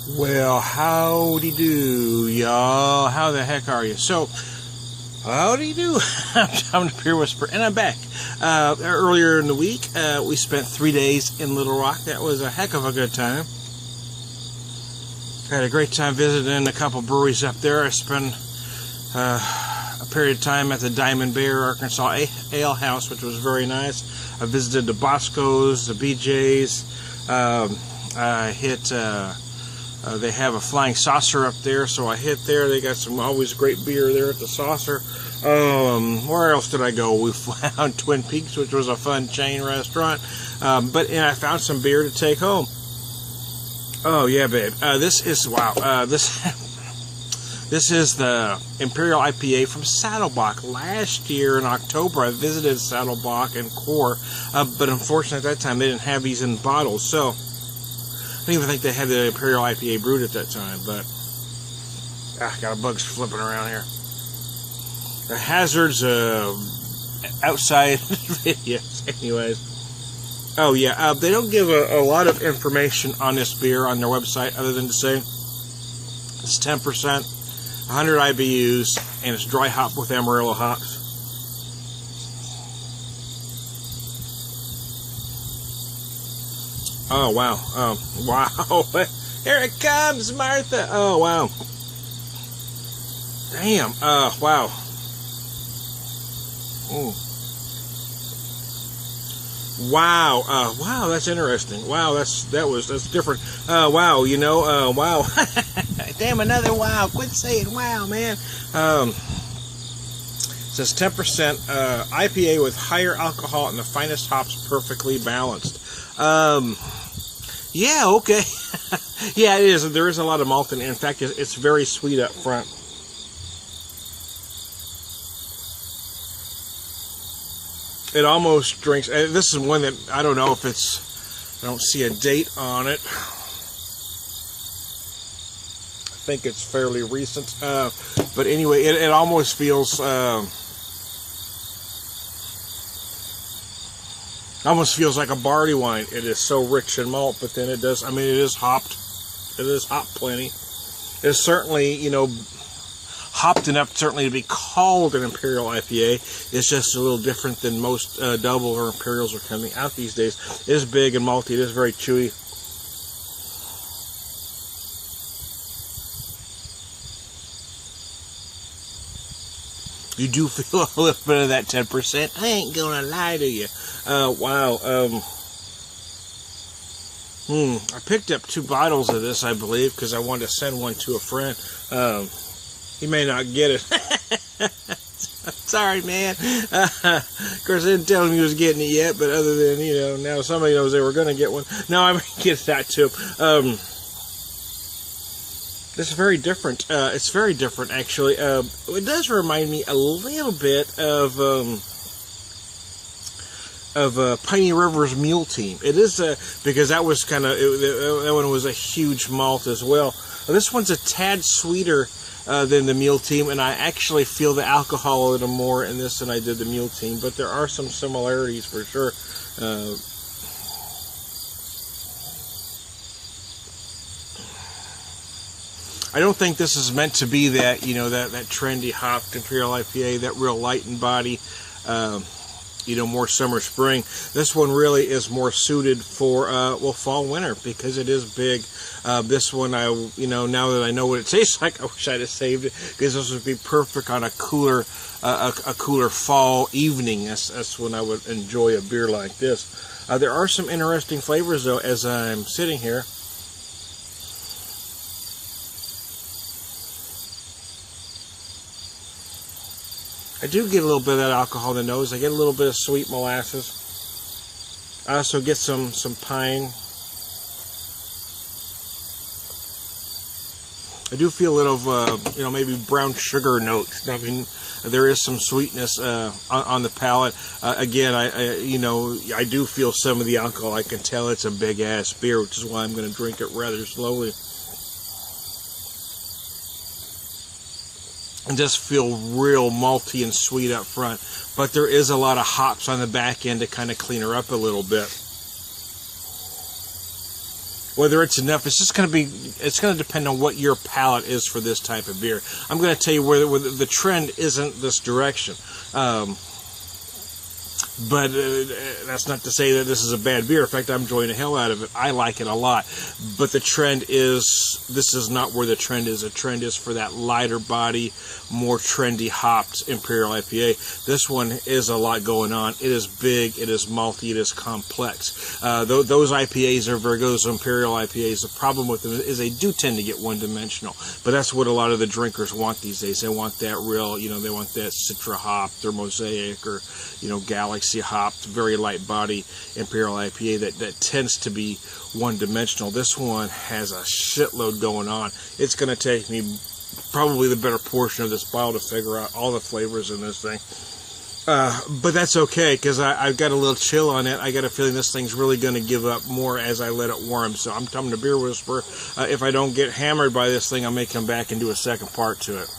Well, howdy do, y'all. How the heck are you? So, howdy do. I'm the Pure Whisperer, and I'm back. Earlier in the week, we spent 3 days in Little Rock. That was a heck of a good time. Had a great time visiting a couple breweries up there. I spent a period of time at the Diamond Bear, Arkansas Ale House, which was very nice. I visited the Boscos, the BJ's. I hit... they have a Flying Saucer up there, so I hit there. They got some always great beer there at the Saucer. Where else did I go? We found Twin Peaks, which was a fun chain restaurant. And I found some beer to take home. Oh yeah, babe. This is wow. This is the Imperial IPA from Saddlebock. Last year in October, I visited Saddlebock and Core, but unfortunately at that time they didn't have these in bottles. So I don't even think they had the Imperial IPA brewed at that time, but got bugs flipping around here. The hazards outside videos, anyways. Oh yeah, they don't give a lot of information on this beer on their website other than to say it's 10%, 100 IBUs, and it's dry hop with Amarillo hops. Oh, wow. Wow. Here it comes, Martha. Oh, wow. Damn. Wow. Ooh. Wow. Wow, that's interesting. Wow, that's different. Wow, you know, wow. Damn, another wow. Quit saying wow, man. It says 10% IPA with higher alcohol and the finest hops, perfectly balanced. Yeah, okay. Yeah, it is. There is a lot of malt in fact, it's very sweet up front. It almost drinks. This is one that I don't know if it's. I don't see a date on it. I think it's fairly recent. But anyway, it almost feels. Almost feels like a barley wine. It is so rich in malt, but then it does. I mean, it is hopped. It is hopped plenty. It's certainly, you know, hopped enough certainly to be called an Imperial IPA. It's just a little different than most double or Imperials are coming out these days. It is big and malty. It is very chewy. You do feel a little bit of that 10%. I ain't gonna lie to you. Wow. I picked up 2 bottles of this, I believe, because I wanted to send one to a friend. He may not get it. Sorry, man. Of course, I didn't tell him he was getting it yet, but other than, you know, now somebody knows they were going to get one. No, I may get that too. It's very different. It's very different, actually. It does remind me a little bit of Piney River's Mule Team. It is because that was kind of that one was a huge malt as well. This one's a tad sweeter than the Mule Team, and I actually feel the alcohol a little more in this than I did the Mule Team. But there are some similarities for sure. I don't think this is meant to be that, you know, that trendy hopped Imperial IPA, that real light in body, you know, more summer, spring. This one really is more suited for, well, fall, winter, because it is big. This one, you know, now that I know what it tastes like, I wish I'd have saved it, because this would be perfect on a cooler fall evening. That's when I would enjoy a beer like this. There are some interesting flavors, though, as I'm sitting here. I do get a little bit of that alcohol in the nose. I get a little bit of sweet molasses. I also get some pine. I do feel a little, you know, maybe brown sugar notes. I mean, there is some sweetness on the palate. Again, you know, I do feel some of the alcohol. I can tell it's a big ass beer, which is why I'm going to drink it rather slowly. And just feel real malty and sweet up front, but there is a lot of hops on the back end to kind of clean her up a little bit. whether it's enough, it's going to depend on what your palate is for this type of beer. I'm going to tell you where the trend isn't this direction. But that's not to say that this is a bad beer. In fact, I'm enjoying the hell out of it. I like it a lot. But the trend is, this is not where the trend is. The trend is for that lighter body, more trendy hopped Imperial IPA. This one is a lot going on. It is big, it is malty, it is complex. Those IPAs are very good, those Imperial IPAs. The problem with them is they do tend to get one-dimensional. But that's what a lot of the drinkers want these days. They want that real, they want that Citra hopped or Mosaic or, Galaxy hopped, very light body Imperial IPA that tends to be one-dimensional. This one has a shitload going on. It's going to take me probably the better portion of this bottle to figure out all the flavors in this thing. But that's okay, because I've got a little chill on it. I got a feeling this thing's really going to give up more as I let it warm. So I'm telling the Beer Whisperer, if I don't get hammered by this thing, I may come back and do a second part to it.